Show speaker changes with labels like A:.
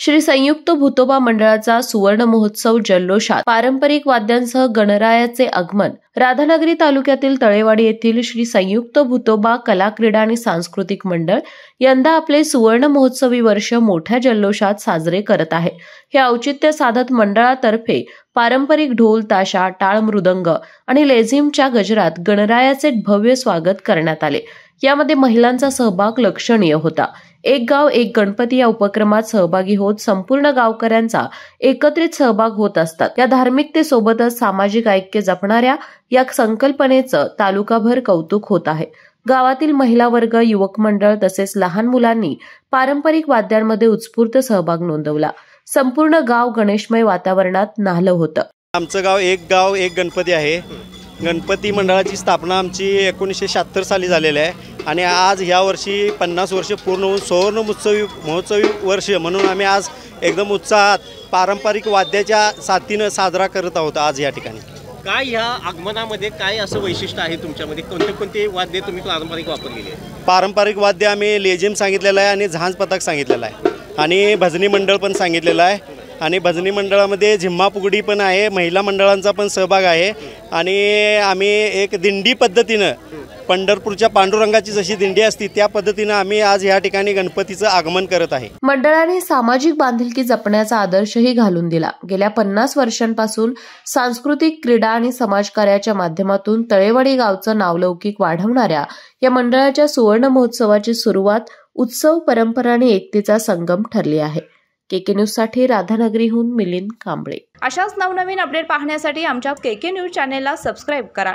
A: श्री संयुक्त भूतोबा मंडळाचा सुवर्ण महोत्सव जल्लोषात पारंपरिक वाद्यांसह गणरायाचे आगमन। राधानगरी तालुक्यातील तळेवाडी येथील श्री संयुक्त भूतोबा कला क्रीडा आणि सांस्कृतिक मंडळ यंदा आपले सुवर्ण महोत्सवी वर्ष मोठ्या जल्लोषात साजरे करत आहे। हे औचित्य साधत मंडळातर्फे पारंपरिक ढोल ताशा, टाळ मृदंग आणि लेझिमच्या गजरात गणरायाचे भव्य स्वागत करण्यात आले। यामध्ये महिलांचा सहभाग लक्षणीय होता। एक गाव एक गणपती या उपक्रमात सहभागी होत संपूर्ण गावकऱ्यांचा एकत्रित सहभाग होत असतात। या धार्मिकतेसोबतच सामाजिक ऐक्य जपणाऱ्या या संकल्पनेचं तालुकाभर कौतुक होत आहे। गावातील महिला वर्ग, युवक मंडळ तसेच लहान मुलांनी पारंपरिक वाद्यांमध्ये उत्स्फूर्त सहभाग नोंदवला। संपूर्ण गाव गणेशमय वातावरणात न्हालं होतं।
B: आमचं गाव एक गणपती आहे। गणपती मंडळाची स्थापना आमची 1976 साली झालेली आहे आणि आज ह्या वर्षी 50 वर्ष पूर्ण होऊन सुवर्ण महोत्सवी वर्ष म्हणून आम्ही आज एकदम उत्साहात पारंपरिक वाद्याच्या साथीनं साजरा करत आहोत। आज या ठिकाणी
C: काय ह्या आगमनामध्ये काय असं वैशिष्ट्य आहे तुमच्यामध्ये? कोणते कोणते वाद्य तुम्ही पारंपरिक वापरलेली आहे?
B: पारंपरिक वाद्य आम्ही लेझिम सांगितलेलं आहे आणि झांज पथक सांगितलेलं आहे आणि भजनी मंडळ पण सांगितलेलं आहे आणि भजनी मंडळामध्ये झिम्मा फुगडी पण आहे, महिला मंडळांचा पण सहभाग आहे आणि आम्ही एक दिंडी पद्धतीनं पंढरपूरच्या पांडुरंगाची जशी दिंडी असते त्या पद्धतीनं आम्ही आज या ठिकाणी गणपतीचं आगमन करत आहे।
A: मंडळाने सामाजिक बांधिलकी जपण्याचा आदर्शही घालून दिला। गेल्या 50 वर्षांपासून सांस्कृतिक, क्रीडा आणि समाजकार्याच्या माध्यमातून तळेवाडी गावचं नावलौकिक वाढवणाऱ्या या मंडळाच्या सुवर्ण महोत्सवाची सुरुवात उत्सव, परंपरा आणि एकतेचा संगम ठरली आहे। केके न्यूज साठी राधानगरीहून मिलिंद कांबळे।
D: अशाच नवनवीन अपडेट पाहण्यासाठी आमच्या केके न्यूज चॅनेलला सबस्क्राइब करा।